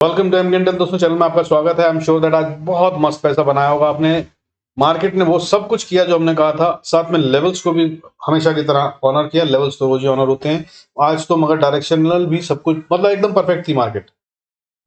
Welcome to एमकेंटल दोस्तों, channel में आपका स्वागत है। आई एम श्योर दैट आज बहुत मस्त पैसा बनाया होगा आपने। मार्केट ने वो सब कुछ किया जो हमने कहा था, साथ में लेवल्स को भी हमेशा की तरह ऑनर किया। लेवल्स तो रोज ही ऑनर होते हैं, आज तो मगर डायरेक्शनल भी सब कुछ मतलब एकदम परफेक्ट थी मार्केट।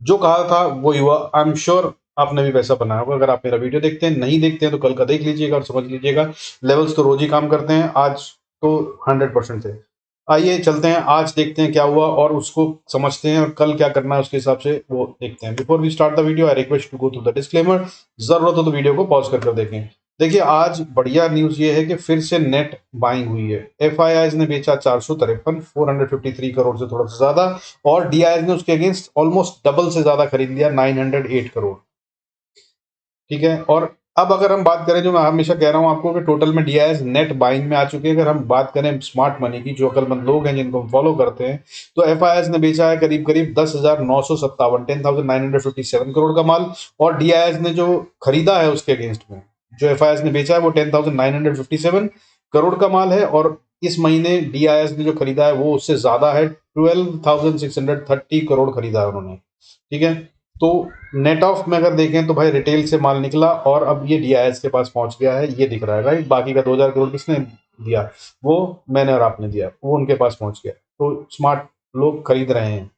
जो कहा था वो हुआ। आई एम श्योर आपने भी पैसा बनाया होगा। अगर आप मेरा वीडियो देखते हैं, नहीं देखते हैं तो कल का देख लीजिएगा और समझ लीजिएगा। लेवल्स तो रोज ही काम करते हैं, आज तो 100% थे। आइए चलते हैं, आज देखते हैं क्या हुआ और उसको समझते हैं और कल क्या करना है उसके हिसाब से वो देखते हैं। Before we start the video I request to go through the disclaimer. जरूरत हो तो वीडियो को पॉज कर देखें। देखिए, आज बढ़िया न्यूज ये है कि फिर से नेट बाइंग हुई है। एफआईआईज ने बेचा 453, 453 करोड़ से थोड़ा सा ज्यादा, और डीआईएस ने उसके अगेंस्ट ऑलमोस्ट डबल से ज्यादा खरीद लिया, 908 करोड़। ठीक है, और अब अगर हम बात करें, जो मैं हमेशा कह रहा हूं आपको कि टोटल में डीआईएस नेट बाइंग में आ चुके हैं। अगर हम बात करें स्मार्ट मनी की, जो अकलमंद लोग हैं जिनको हम फॉलो करते हैं, तो एफआईआईएस ने बेचा है करीब करीब 10,957, 10,957 करोड़ का माल। और डीआईएस ने जो खरीदा है उसके अगेंस्ट में, जो एफआईआईएस ने बेचा है वो 10,957 करोड़ का माल है। और इस महीने डीआईएस ने जो खरीदा है वो उससे ज्यादा है, 12,630 करोड़ खरीदा है उन्होंने। ठीक है, तो नेट ऑफ में अगर देखें तो भाई रिटेल से माल निकला और अब ये डीआईएस के पास पहुंच गया है, ये दिख रहा है राइट। बाकी का 2,000 करोड़ किसने दिया? वो मैंने और आपने दिया, वो उनके पास पहुंच गया। तो स्मार्ट लोग खरीद रहे हैं।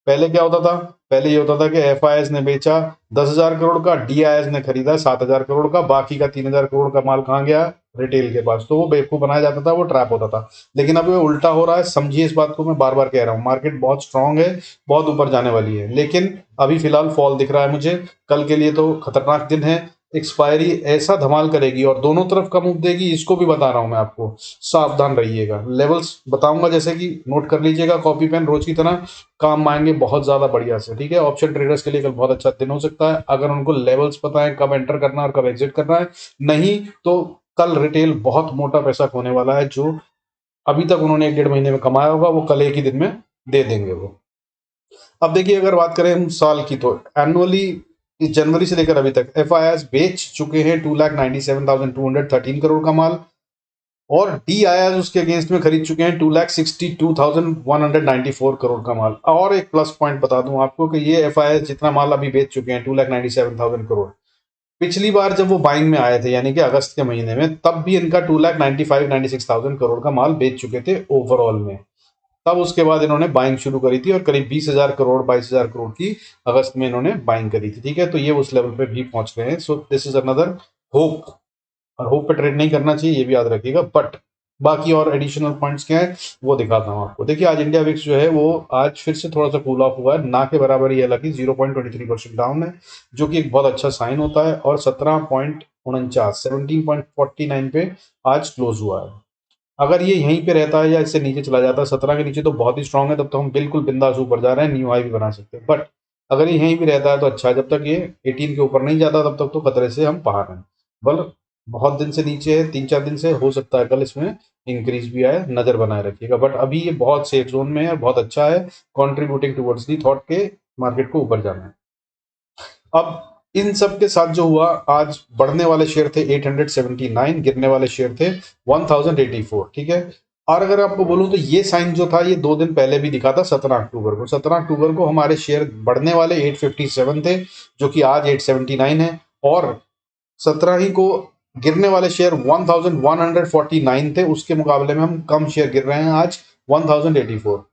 पहले क्या होता था? पहले ये होता था कि एफआईएस ने बेचा 10,000 करोड़ का, डीआईएस ने खरीदा 7,000 करोड़ का, बाकी का 3,000 करोड़ का माल कहाँ गया? रिटेल के पास। तो वो बेवकूफ बनाया जाता था, वो ट्रैप होता था। लेकिन अब ये उल्टा हो रहा है। समझिए इस बात को, मैं बार बार कह रहा हूँ, मार्केट बहुत स्ट्रांग है, बहुत ऊपर जाने वाली है, लेकिन अभी फिलहाल फॉल दिख रहा है मुझे। कल के लिए तो खतरनाक दिन है। एक्सपायरी ऐसा धमाल करेगी और दोनों तरफ का मूव देगी, इसको भी बता रहा हूं मैं आपको। सावधान रहिएगा। लेवल्स बताऊंगा, जैसे कि नोट कर लीजिएगा कॉपी पेन, रोज की तरह काम आएंगे बहुत ज्यादा बढ़िया से। ठीक है, ऑप्शन ट्रेडर्स के लिए कल बहुत अच्छा दिन हो सकता है अगर उनको लेवल्स पता है कब एंटर करना है और कब एग्जिट करना है। नहीं तो कल रिटेल बहुत मोटा पैसा खोने वाला है। जो अभी तक उन्होंने 1 डेढ़ महीने में कमाया होगा वो कल एक ही दिन में दे देंगे वो। अब देखिए, अगर बात करें हम साल की, तो एनुअली इस जनवरी से लेकर अभी तक एफआईआईएस बेच चुके हैं 2,97,213 करोड़ का माल, और डीआईएस उसके अगेंस्ट में खरीद चुके हैं 2,62,194 करोड़ का माल। और एक प्लस पॉइंट बता दूं आपको कि ये एफआईआईएस जितना माल अभी बेच चुके हैं 2,97,000 करोड़, पिछली बार जब वो बाइंग में आए थे यानी कि अगस्त के महीने में, तब भी इनका 2,95,96,000 करोड़ का माल बेच चुके थे ओवरऑल में। तब उसके बाद इन्होंने बाइंग शुरू करी थी और करीब 20,000 करोड़ 22,000 करोड़ की अगस्त में इन्होंने बाइंग करी थी। ठीक है, तो ये उस लेवल पे भी पहुंच गए हैं। So this is another hope. और होप पे ट्रेड नहीं करना चाहिए, ये भी याद रखिएगा। बट बाकी और एडिशनल पॉइंट्स क्या है वो दिखाता हूँ आपको। देखिए, आज इंडिया विक्स जो है वो आज फिर से थोड़ा सा कूल ऑफ हुआ है, ना के बराबर ही, हालांकि 0.23% डाउन है, जो कि एक बहुत अच्छा साइन होता है। और 17.49 पे आज क्लोज हुआ है। अगर ये यहीं पे रहता है या इससे नीचे चला जाता है 17 के नीचे, तो बहुत ही स्ट्रांग है, तब तो हम बिल्कुल बिंदास ऊपर जा रहे हैं, न्यू हाई भी बना सकते हैं। बट अगर ये यहीं भी रहता है तो अच्छा है। जब तक ये 18 के ऊपर नहीं जाता तब तक तो खतरे से हम बाहर हैं। बल बहुत दिन से नीचे है, 3 4 दिन से, हो सकता है कल इसमें इंक्रीज भी आए, नजर बनाए रखिएगा। बट अभी ये बहुत सेफ जोन में है, बहुत अच्छा है, कॉन्ट्रीब्यूटिंग टुवर्ड्स दी थॉट के मार्केट को ऊपर जाना है। अब इन सब के साथ जो हुआ, आज बढ़ने वाले शेयर थे 879, गिरने वाले शेयर थे 1084। ठीक है, और अगर आपको बोलूं तो ये साइन जो था ये 2 दिन पहले भी दिखा था। 17 अक्टूबर को, 17 अक्टूबर को हमारे शेयर बढ़ने वाले 857 थे, जो कि आज 879 है। और 17 ही को गिरने वाले शेयर 1149 थे, उसके मुकाबले में हम कम शेयर गिर रहे हैं आज 1084।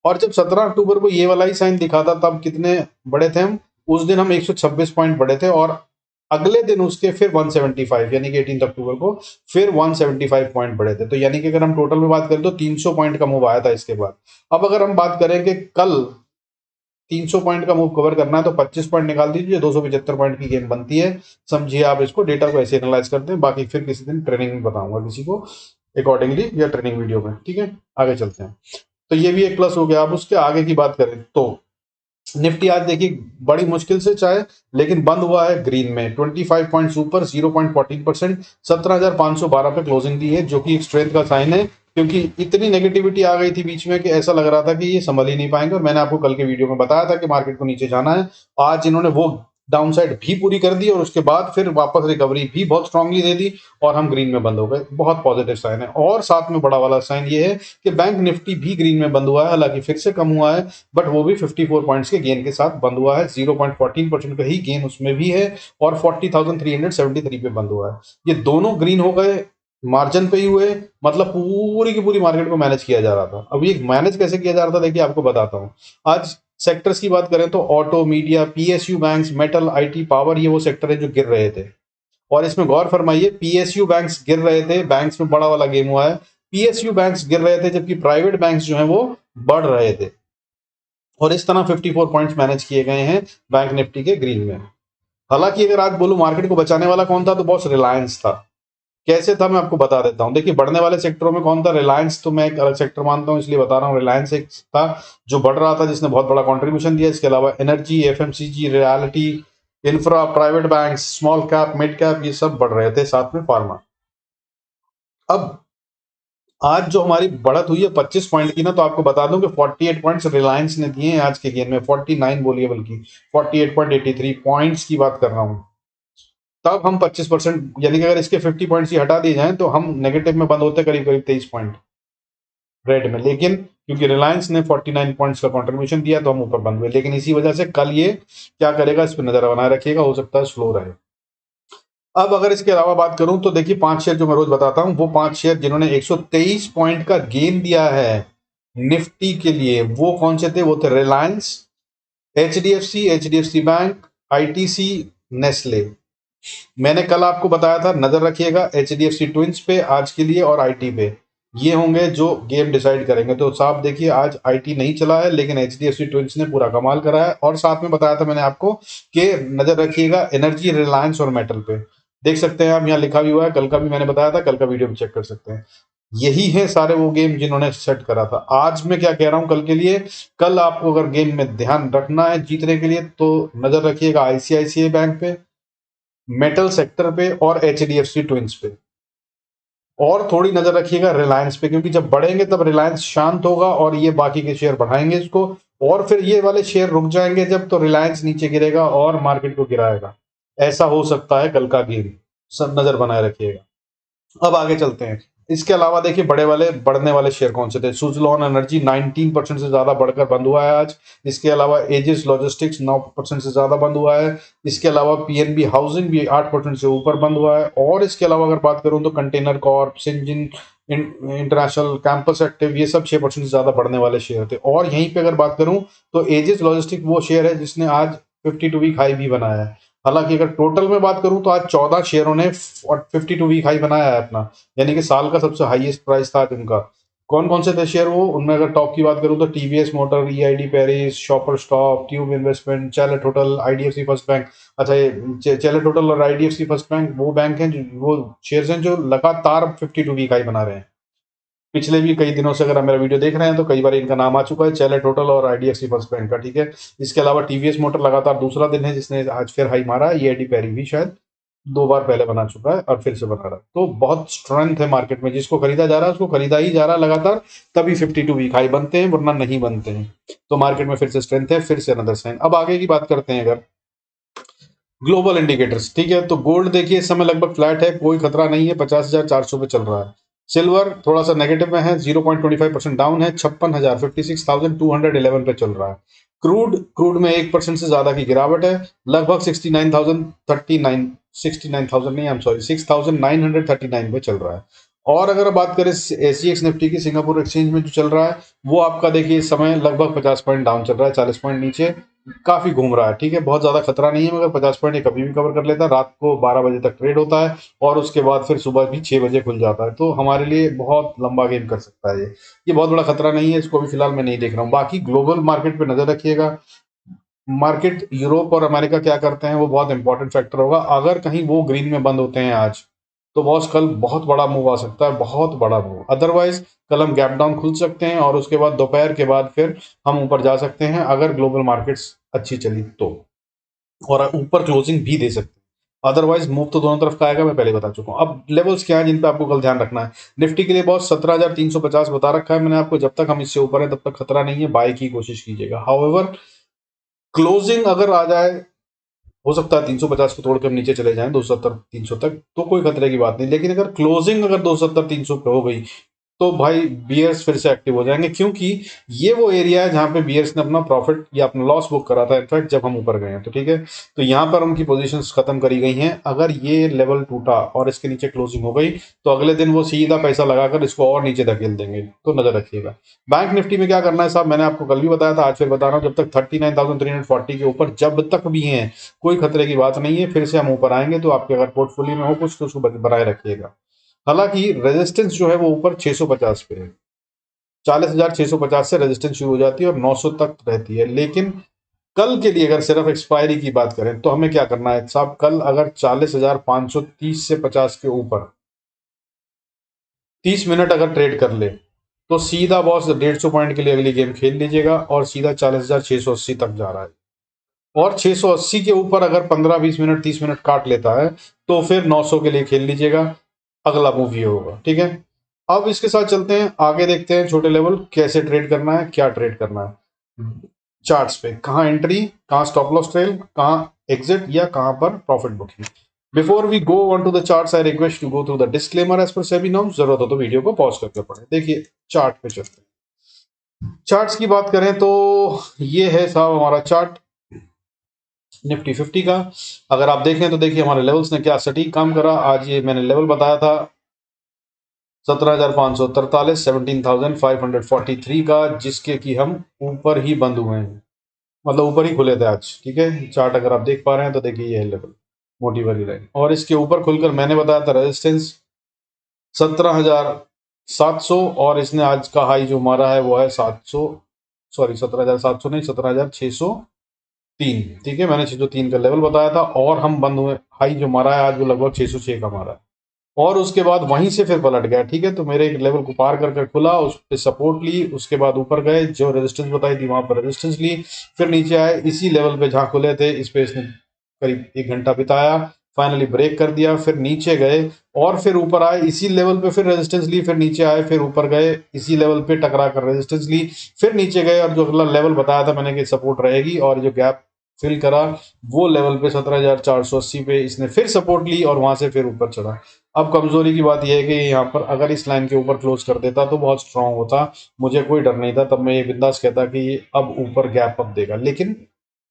और जब 17 अक्टूबर को ये वाला ही साइन दिखा था, तब कितने बड़े थे हम? उस दिन हम 126 पॉइंट बढ़े थे, और अगले दिन उसके फिर 175, यानी कि 18 अक्टूबर को फिर 175 पॉइंट बढ़े थे। तो यानी कि अगर हम टोटल में बात करें तो 300 पॉइंट का मूव आया था इसके बाद। अब अगर हम बात करें कि कल 300 पॉइंट का मूव कवर करना है तो 25 पॉइंट निकाल दीजिए, 275 पॉइंट की गेम बनती है। समझिए आप इसको, डेटा को ऐसे एनालाइज करते हैं। बाकी फिर किसी दिन ट्रेनिंग में बताऊंगा किसी को अकॉर्डिंगली, या ट्रेनिंग वीडियो में। ठीक है, आगे चलते हैं। तो ये भी एक प्लस हो गया। अब उसके आगे की बात करें तो निफ्टी आज देखिए बड़ी मुश्किल से चाहे, लेकिन बंद हुआ है ग्रीन में, 25 पॉइंट्स ऊपर, 0.14%, 17,512 पे क्लोजिंग दी है, जो कि एक स्ट्रेंथ का साइन है। क्योंकि इतनी नेगेटिविटी आ गई थी बीच में कि ऐसा लग रहा था कि ये संभल ही नहीं पाएंगे, और मैंने आपको कल के वीडियो में बताया था कि मार्केट को नीचे जाना है। आज इन्होंने वो डाउनसाइड भी पूरी कर दी और उसके बाद फिर वापस रिकवरी भी बहुत स्ट्रांगली दे दी और हम ग्रीन में बंद हो गए। बहुत पॉजिटिव साइन है। और साथ में बड़ा वाला साइन ये है कि बैंक निफ्टी भी ग्रीन में बंद हुआ है, हालांकि फिर से कम हुआ है, बट वो भी 54 पॉइंट्स के गेन के साथ बंद हुआ है। 0.14% का ही गेन उसमें भी है और 40,373 पे बंद हुआ है। ये दोनों ग्रीन हो गए, मार्जिन पे ही हुए, मतलब पूरी की पूरी मार्केट को मैनेज किया जा रहा था। अब ये मैनेज कैसे किया जा रहा था, देखिए आपको बताता हूँ। आज सेक्टर्स की बात करें तो auto, media, PSU banks, metal, IT, power, ये वो सेक्टर है जो गिर रहे थे। और इसमें गौर फरमाइए, पीएसयू बैंक्स गिर रहे थे, बैंक्स में बड़ा वाला गेम हुआ है। पीएसयू बैंक्स गिर रहे थे जबकि प्राइवेट बैंक्स जो हैं वो बढ़ रहे थे। और इस तरह 54 पॉइंट्स मैनेज किए गए हैं बैंक निफ्टी के ग्रीन में। हालांकि अगर आज बोलूं मार्केट को बचाने वाला कौन था, तो बॉस रिलायंस था। कैसे था मैं आपको बता देता हूँ। देखिए बढ़ने वाले सेक्टरों में कौन था, रिलायंस तो मैं एक अलग सेक्टर मानता हूँ इसलिए बता रहा हूँ। रिलायंस एक था जो बढ़ रहा था, जिसने बहुत बड़ा कंट्रीब्यूशन दिया। इसके अलावा energy, FMCG, reality, infra, private bank, small cap, mid cap, ये सब बढ़ रहे थे, साथ में फार्मा। अब आज जो हमारी बढ़त हुई है 25 पॉइंट की ना, तो आपको बता दूं कि 48 पॉइंट्स रिलायंस ने दिए हैं आज के गेन में। 49 बोलिए, बल्कि 48.83 पॉइंट्स की बात कर रहा हूं। तब हम 25%, यानी कि अगर इसके 50 पॉइंट्स ही हटा दिए जाएं तो हम नेगेटिव में बंद होते करीब करीब 23 पॉइंट रेड में। लेकिन क्योंकि रिलायंस ने 49 पॉइंट्स का कंट्रीब्यूशन दिया तो हम ऊपर बंद हुए। लेकिन इसी वजह से कल ये क्या करेगा, इस पर नजर बनाए रखिएगा, हो सकता है स्लो रहे। अब अगर इसके अलावा बात करूं तो देखिए 5 शेयर जो मैं रोज बताता हूं, वो 5 शेयर जिन्होंने 123 पॉइंट का गेन दिया है निफ्टी के लिए, वो कौन से थे, वो थे Reliance, HDFC bank, ITC, Nestle. मैंने कल आपको बताया था नजर रखिएगा एचडीएफसी ट्विंस पे आज के लिए और आईटी पे। ये होंगे जो गेम डिसाइड करेंगे। तो साफ देखिए आज आईटी नहीं चला है, लेकिन एचडीएफसी ट्विंस ने पूरा कमाल करा है। और साथ में बताया था मैंने आपको कि नजर रखिएगा एनर्जी, रिलायंस और मेटल पे। देख सकते हैं आप, यहाँ लिखा भी हुआ है, कल का भी मैंने बताया था, कल का वीडियो भी चेक कर सकते हैं। यही है सारे वो गेम जिन्होंने सेट करा था। आज मैं क्या कह रहा हूं कल के लिए, कल आपको अगर गेम में ध्यान रखना है जीतने के लिए, तो नजर रखिएगा आईसीआईसीआई बैंक पे, मेटल सेक्टर पे और एचडीएफसी ट्विंस पे। और थोड़ी नजर रखिएगा रिलायंस पे, क्योंकि जब बढ़ेंगे तब रिलायंस शांत होगा और ये बाकी के शेयर बढ़ाएंगे इसको। और फिर ये वाले शेयर रुक जाएंगे जब, तो रिलायंस नीचे गिरेगा और मार्केट को गिराएगा। ऐसा हो सकता है कल का गेम, सब नजर बनाए रखिएगा। अब आगे चलते हैं। इसके अलावा देखिए बड़े वाले बढ़ने वाले शेयर कौन से थे। सुजलॉन एनर्जी 19% से ज्यादा बढ़कर बंद हुआ है आज। इसके अलावा एजिस लॉजिस्टिक्स 9% से ज्यादा बंद हुआ है। इसके अलावा पीएनबी हाउसिंग भी 8% से ऊपर बंद हुआ है। और इसके अलावा अगर बात करूं तो container Corp, Syngene international, campus active, ये सब 6% से ज्यादा बढ़ने वाले शेयर थे। और यहीं पे अगर बात करूं तो एजिस लॉजिस्टिक वो शेयर है जिसने आज 52 वीक हाई भी बनाया है। हालांकि अगर टोटल में बात करूं तो आज 14 शेयरों ने 52 वीक हाई बनाया है अपना, यानी कि साल का सबसे हाईएस्ट प्राइस था आज उनका। कौन कौन से थे शेयर वो, उनमें अगर टॉप की बात करूं तो TVS motor, EID Paris, shopper stop, tube investment, chalet hotel, IDFC first bank. अच्छा, ये चैलेट होटल और आईडीएफसी फर्स्ट बैंक वो बैंक हैं वो शेयर्स हैं जो लगातार 52 वीक हाई बना रहे हैं। पिछले भी कई दिनों से अगर आप मेरा वीडियो देख रहे हैं तो कई बार इनका नाम आ चुका है, चैलेट होटल और आईडीएफसी फर्स्ट बैंक का, ठीक है। इसके अलावा टीवीएस मोटर लगातार दूसरा दिन है जिसने आज फिर हाई मारा है। ईआईडी पैरी भी शायद 2 बार पहले बना चुका है और फिर से बना रहा है। तो बहुत स्ट्रेंथ है मार्केट में, जिसको खरीदा जा रहा है उसको खरीदा ही जा रहा है लगातार, तभी 52 वीक हाई बनते हैं, वरना नहीं बनते हैं। तो मार्केट में फिर से स्ट्रेंथ है, फिर से अनदर साइन। अब आगे की बात करते हैं अगर ग्लोबल इंडिकेटर्स, ठीक है। तो गोल्ड देखिए इस समय लगभग फ्लैट है, कोई खतरा नहीं है, 50,400 पे चल रहा है। सिल्वर थोड़ा सा नेगेटिव में है, 0.25% डाउन है, 56,000 56,211 पे चल रहा है। क्रूड में 1% से ज्यादा की गिरावट है, लगभग 69,039, 69,000 नहीं, आई एम सॉरी, 6,939 पे चल रहा है। और अगर बात करें एसीएक्स निफ्टी की, सिंगापुर एक्सचेंज में जो चल रहा है, वो आपका देखिए इस समय लगभग 50 पॉइंट डाउन चल रहा है, 40 पॉइंट नीचे, काफी घूम रहा है, ठीक है। बहुत ज्यादा खतरा नहीं है, मगर 50 पॉइंट ये कभी भी कवर कर लेता है। रात को 12 बजे तक ट्रेड होता है और उसके बाद फिर सुबह भी 6 बजे खुल जाता है। तो हमारे लिए बहुत लंबा गेम कर सकता है ये बहुत बड़ा खतरा नहीं है, इसको भी फिलहाल मैं नहीं देख रहा हूँ। बाकी ग्लोबल मार्केट पे नजर रखिएगा। मार्केट यूरोप और अमेरिका क्या करते हैं वो बहुत इंपॉर्टेंट फैक्टर होगा। अगर कहीं वो ग्रीन में बंद होते हैं आज, तो बॉस कल बहुत बड़ा मूव आ सकता है, बहुत बड़ा मूव। अदरवाइज कल हम गैप डाउन खुल सकते हैं और उसके बाद दोपहर के बाद फिर हम ऊपर जा सकते हैं, अगर ग्लोबल मार्केट्स अच्छी चली तो, और ऊपर क्लोजिंग भी दे सकते हैं। अदरवाइज मूव तो दोनों तरफ का आएगा, मैं पहले बता चुका हूँ। अब लेवल्स क्या है जिन पे आपको कल ध्यान रखना है। निफ्टी के लिए बॉस 17,350 बता रखा है मैंने आपको, जब तक हम इससे ऊपर है तब तक खतरा नहीं है, बाय की कोशिश कीजिएगा। हाउएवर क्लोजिंग अगर आ जाए हो सकता है 350 को तोड़ के हम नीचे चले जाएं 270 300 तक, तो कोई खतरे की बात नहीं। लेकिन अगर क्लोजिंग अगर 270 300 पे हो गई तो भाई बियर्स फिर से एक्टिव हो जाएंगे, क्योंकि ये वो एरिया है जहां पे बियर्स ने अपना प्रॉफिट या अपना लॉस बुक करा था इनफैक्ट जब हम ऊपर गए हैं। तो ठीक है, तो यहां पर उनकी पोजीशंस खत्म करी गई हैं। अगर ये लेवल टूटा और इसके नीचे क्लोजिंग हो गई तो अगले दिन वो सीधा पैसा लगाकर इसको और नीचे धकेल देंगे, तो नजर रखिएगा। बैंक निफ्टी में क्या करना है साहब, मैंने आपको कल भी बताया था, आज फिर बता रहा हूं, जब तक 39,340 के ऊपर जब तक भी हैं कोई खतरे की बात नहीं है, फिर से हम ऊपर आएंगे। तो आपके अगर पोर्टफोलियो में हो कुछ तो उसको बनाए रखिएगा। हालांकि रेजिस्टेंस जो है वो ऊपर 650 पे है, 40,650 से रेजिस्टेंस शुरू हो जाती है और 900 तक रहती है। लेकिन कल के लिए अगर सिर्फ एक्सपायरी की बात करें तो हमें क्या करना है साहब, कल अगर 40,530 से 50 के ऊपर 30 मिनट अगर ट्रेड कर ले तो सीधा बॉस 150 पॉइंट के लिए अगली गेम खेल लीजिएगा और सीधा 40,680 तक जा रहा है। और 680 के ऊपर अगर 15-20 मिनट 30 मिनट काट लेता है तो फिर 900 के लिए खेल लीजिएगा, अगला मूव ये होगा। ठीक है, अब इसके साथ चलते हैं आगे, देखते हैं छोटे लेवल कैसे ट्रेड करना है, क्या ट्रेड करना है चार्ट्स पे, कहाँ एंट्री, कहाँ स्टॉप लॉस ट्रेल, कहाँ एग्जिट या कहाँ पर profit booking. Before we go on to the charts I request to go through the disclaimer as per SEBI norms. जरूरत हो तो वीडियो को पॉज करके पढ़ें। देखिए चार्ट पे चलते हैं। चार्ट्स की बात करें तो ये है साहब हमारा चार्ट निफ्टी 50 का। अगर आप देखें तो देखिए हमारे लेवल्स ने क्या सटीक काम करा। आज ये मैंने लेवल बताया था 17,543, 17,543 का, जिसके कि हम ऊपर ही बंद हुए हैं, मतलब ऊपर ही खुले थे आज। ठीक है, चार्ट अगर आप देख पा रहे हैं तो देखिए ये है लेवल, मोटी वाली लाइन, और इसके ऊपर खुलकर मैंने बताया था रेजिस्टेंस 17,700, और इसने आज का हाई जो मारा है वो है 700, सॉरी 17,700 नहीं, 17,603। ठीक है, मैंने 603 का लेवल बताया था, और हम बंद हुए, हाई जो मारा है आज वो लगभग 606 का मारा है, और उसके बाद वहीं से फिर पलट गया। ठीक है, तो मेरे एक लेवल को पार करके खुला, उस पे सपोर्ट ली, उसके बाद ऊपर गए, जो रेजिस्टेंस बताई थी वहां पर रेजिस्टेंस ली, फिर नीचे आए इसी लेवल पे जहां खुले थे, इस पे इसने करीब 1 घंटा बिताया, फाइनली ब्रेक कर दिया, फिर नीचे गए और फिर ऊपर आए इसी लेवल पे, फिर रेजिस्टेंस ली, फिर नीचे आए, फिर ऊपर गए इसी लेवल पे टकरा कर रेजिस्टेंस ली, फिर नीचे गए, और जो अगला लेवल बताया था मैंने कि सपोर्ट रहेगी, और जो गैप फिल करा वो लेवल पे 17,480 पे इसने फिर सपोर्ट ली और वहां से फिर ऊपर चढ़ा। अब कमजोरी की बात यह है कि यहाँ पर अगर इस लाइन के ऊपर क्लोज कर देता तो बहुत स्ट्रांग होता, मुझे कोई डर नहीं था, तब मैं ये बिंदास कहता कि ये अब ऊपर गैप अप देगा, लेकिन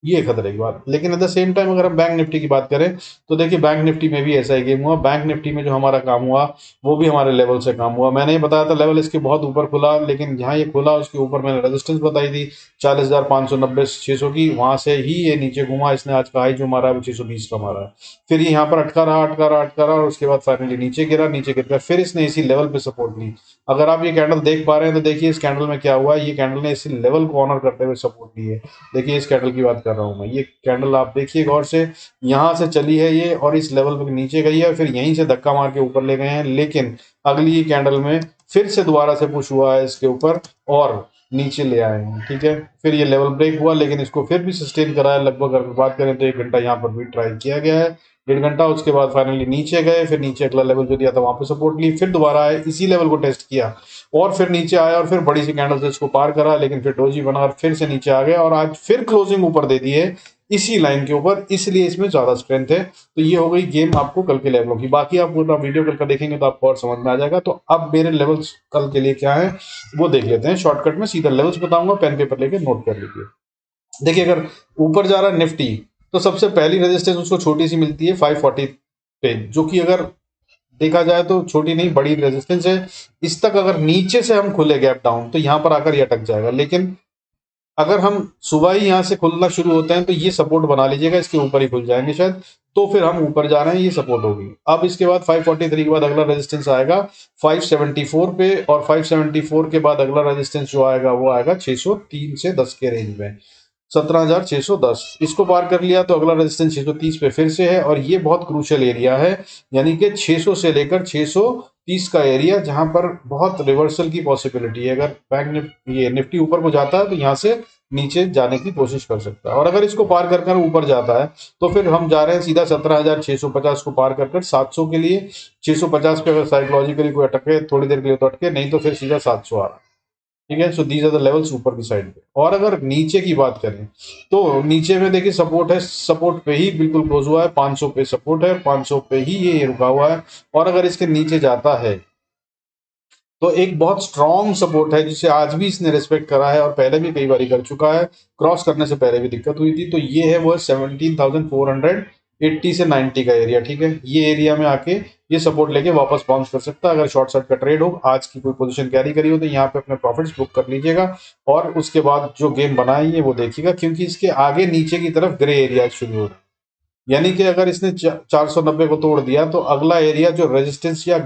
ये खतरे की बात। लेकिन एट द सेम टाइम अगर हम बैंक निफ्टी की बात करें तो देखिए बैंक निफ्टी में भी ऐसा ही गेम हुआ। बैंक निफ्टी में जो हमारा काम हुआ वो भी हमारे लेवल से काम हुआ। मैंने ये बताया था लेवल इसके बहुत ऊपर खुला, लेकिन जहां ये खुला उसके ऊपर मैंने रेजिस्टेंस बताई थी 40,590 600 की, वहां से ही ये नीचे घुमा, इसने आज का हाई जो मारा है वो 620 का मारा है, फिर ये यहाँ पर अटका रहा अटका रहा अटका रहा, और उसके बाद फाइनली नीचे गिरा, नीचे गिरकर फिर इसने इसी लेवल पे सपोर्ट ली। अगर आप ये कैंडल देख पा रहे हैं तो देखिए इस कैंडल में क्या हुआ है, ये कैंडल ने इसी लेवल को ऑनर करते हुए सपोर्ट ली है। देखिए इस कैंडल की बात कर रहा हूं मैं, ये कैंडल आप देखिए गौर से, यहां से चली है ये और इस लेवल पर नीचे गई है, फिर यहीं से धक्का मार के ऊपर ले गए हैं, लेकिन अगली कैंडल में फिर से दोबारा से पुश हुआ है इसके ऊपर और नीचे ले आए हैं। ठीक है, फिर ये लेवल ब्रेक हुआ, लेकिन इसको फिर भी सस्टेन करा है लगभग। अगर बात करें तो 1 घंटा यहाँ पर भी ट्राई किया गया है, 1.5 घंटा, उसके बाद फाइनली नीचे गए, फिर नीचे अगला लेवल जो दिया था वहां पे सपोर्ट ली, फिर दोबारा आए इसी लेवल को टेस्ट किया और फिर नीचे आया, और फिर बड़ी सी कैंडल से इसको पार करा, लेकिन फिर डोजी बना और फिर से नीचे आ गया, और आज फिर क्लोजिंग ऊपर दे दी है इसी लाइन के ऊपर, इसलिए इसमें ज्यादा स्ट्रेंथ है। तो ये हो गई गेम आपको कल के लेवलों की। बाकी आप पूरा वीडियो कल का देखेंगे तो आपको और समझ में आ जाएगा। तो अब मेरे लेवल्स कल के लिए क्या है वो देख लेते हैं शॉर्टकट में, सीधा लेवल्स बताऊंगा, पेन पेपर लेके नोट कर लीजिए। देखिए अगर ऊपर जा रहा है निफ्टी तो सबसे पहली रेजिस्टेंस उसको छोटी सी मिलती है 540 पे, जो कि अगर देखा जाए तो छोटी नहीं बड़ी रेजिस्टेंस है। इस तक अगर नीचे से हम खुले गैप डाउन तो यहां पर आकर ये अटक जाएगा, लेकिन अगर हम सुबह ही यहां से खुलना शुरू होते हैं तो ये सपोर्ट बना लीजिएगा, इसके ऊपर ही खुल जाएंगे शायद, तो फिर हम ऊपर जा रहे हैं, ये सपोर्ट होगी। अब इसके बाद 543 के बाद अगला रेजिस्टेंस आएगा 574 पे, और 574 के बाद अगला रेजिस्टेंस जो आएगा वो आएगा 603 से 10 के रेंज में, 17,610। इसको पार कर लिया तो अगला रेजिस्टेंस 630 पे फिर से है, और ये बहुत क्रूशियल एरिया है, यानी कि 600 से लेकर 630 का एरिया, जहां पर बहुत रिवर्सल की पॉसिबिलिटी है। अगर ये निफ्टी ऊपर को जाता है तो यहां से नीचे जाने की कोशिश कर सकता है, और अगर इसको पार कर कर ऊपर जाता है तो फिर हम जा रहे हैं सीधा 17,650 को पार कर कर 700 के लिए। 650 पे अगर साइकोलॉजिकली कोई अटके थोड़ी देर के लिए तो अटके, नहीं तो फिर सीधा 700 आ रहा है। ठीक है। So these are the levels ऊपर की साइड पे। और अगर नीचे की बात करें तो नीचे में देखिए सपोर्ट है, सपोर्ट पे ही बिल्कुल क्लोज हुआ है, 500 पे सपोर्ट है, 500 पे ही ये रुका हुआ है। और अगर इसके नीचे जाता है तो एक बहुत स्ट्रॉन्ग सपोर्ट है जिसे आज भी इसने रिस्पेक्ट करा है और पहले भी कई बार कर चुका है, क्रॉस करने से पहले भी दिक्कत हुई थी। तो ये है वो 17,480 से 90 का एरिया। ठीक है, ये एरिया में आके ये सपोर्ट लेके वापस बाउंस कर सकता है। अगर शॉर्ट सर्ट का ट्रेड हो, आज की कोई पोजीशन कैरी करी हो, तो यहाँ पे अपने प्रॉफिट्स बुक कर लीजिएगा और उसके बाद जो गेम बनाएंगे वो देखिएगा, क्योंकि इसके आगे नीचे की तरफ ग्रे एरिया शुरू हो रहा है। यानी कि अगर इसने 490 को तोड़ दिया तो अगला एरिया जो रेजिस्टेंस या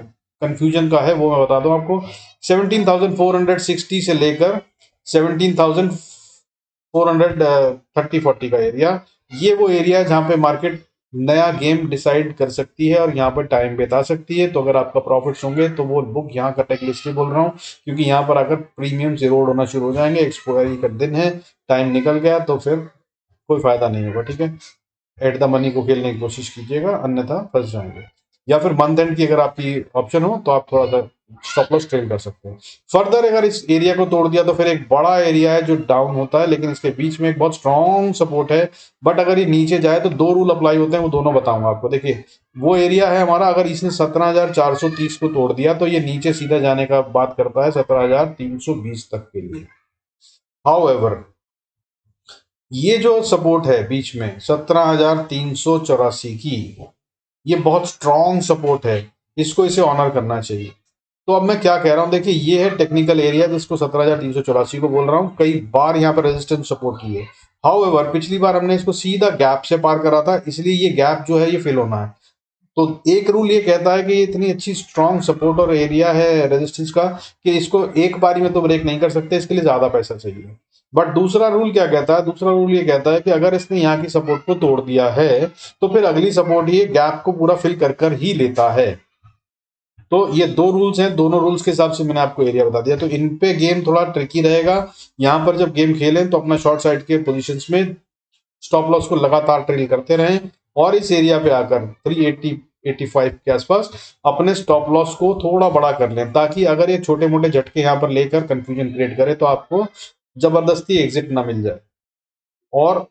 कंफ्यूजन का है वो मैं बता दूं आपको, 17,460 से लेकर 17,430-40 का एरिया। ये वो एरिया है जहां पे मार्केट नया गेम डिसाइड कर सकती है और यहाँ पर टाइम बिता सकती है। तो अगर आपका प्रॉफिट्स होंगे तो वो बुक यहाँ करने के लिए इसलिए बोल रहा हूँ क्योंकि यहाँ पर अगर प्रीमियम इरोड होना शुरू हो जाएंगे, एक्सपायरी का दिन है, टाइम निकल गया, तो फिर कोई फायदा नहीं होगा। ठीक है, एट द मनी को खेलने की कोशिश कीजिएगा, अन्यथा फंस जाएंगे। या फिर मंथ एंड की अगर आपकी ऑप्शन हो तो आप थोड़ा सा स्टॉप लॉस ट्रेड कर सकते हैं। फर्दर अगर इस एरिया को तोड़ दिया तो फिर एक बड़ा एरिया है जो डाउन होता है, लेकिन इसके बीच में एक बहुत स्ट्रॉन्ग सपोर्ट है। बट अगर ये नीचे जाए तो दो रूल अप्लाई होते हैं, वो दोनों बताऊंगा आपको। देखिए, वो एरिया है हमारा, अगर इसने 17,430 को तोड़ दिया तो ये नीचे सीधा जाने का बात करता है 17,320 तक के लिए। हाउ ये जो सपोर्ट है बीच में 17,384 की, ये बहुत स्ट्रॉन्ग सपोर्ट है, इसको इसे ऑनर करना चाहिए। तो अब मैं क्या कह रहा हूं, देखिए ये है टेक्निकल एरिया जिसको 17,384 को बोल रहा हूं, कई बार यहाँ पर रेजिस्टेंस सपोर्ट की है। हाउएवर पिछली बार हमने इसको सीधा गैप से पार करा था, इसलिए ये गैप जो है ये फिल होना है। तो एक रूल ये कहता है कि ये इतनी अच्छी स्ट्रॉन्ग सपोर्ट और एरिया है रेजिस्टेंस का कि इसको एक बारी में तो ब्रेक नहीं कर सकते, इसके लिए ज्यादा पैसा चाहिए। बट दूसरा रूल क्या कहता है, दूसरा रूल ये कहता है कि अगर इसने यहाँ की सपोर्ट को तोड़ दिया है तो फिर अगली सपोर्ट ये गैप को पूरा फिल कर कर ही लेता है। तो ये दो रूल्स हैं, दोनों रूल्स के हिसाब से मैंने आपको एरिया बता दिया। तो इन पे गेम थोड़ा ट्रिकी रहेगा। यहाँ पर जब गेम खेलें तो अपना शॉर्ट साइड के पोजीशंस में स्टॉप लॉस को लगातार ट्रेल करते रहें और इस एरिया पे आकर 380-85 के आसपास अपने स्टॉप लॉस को थोड़ा बड़ा कर लें, ताकि अगर ये छोटे मोटे झटके यहाँ पर लेकर कंफ्यूजन क्रिएट करे तो आपको जबरदस्ती एग्जिट ना मिल जाए। और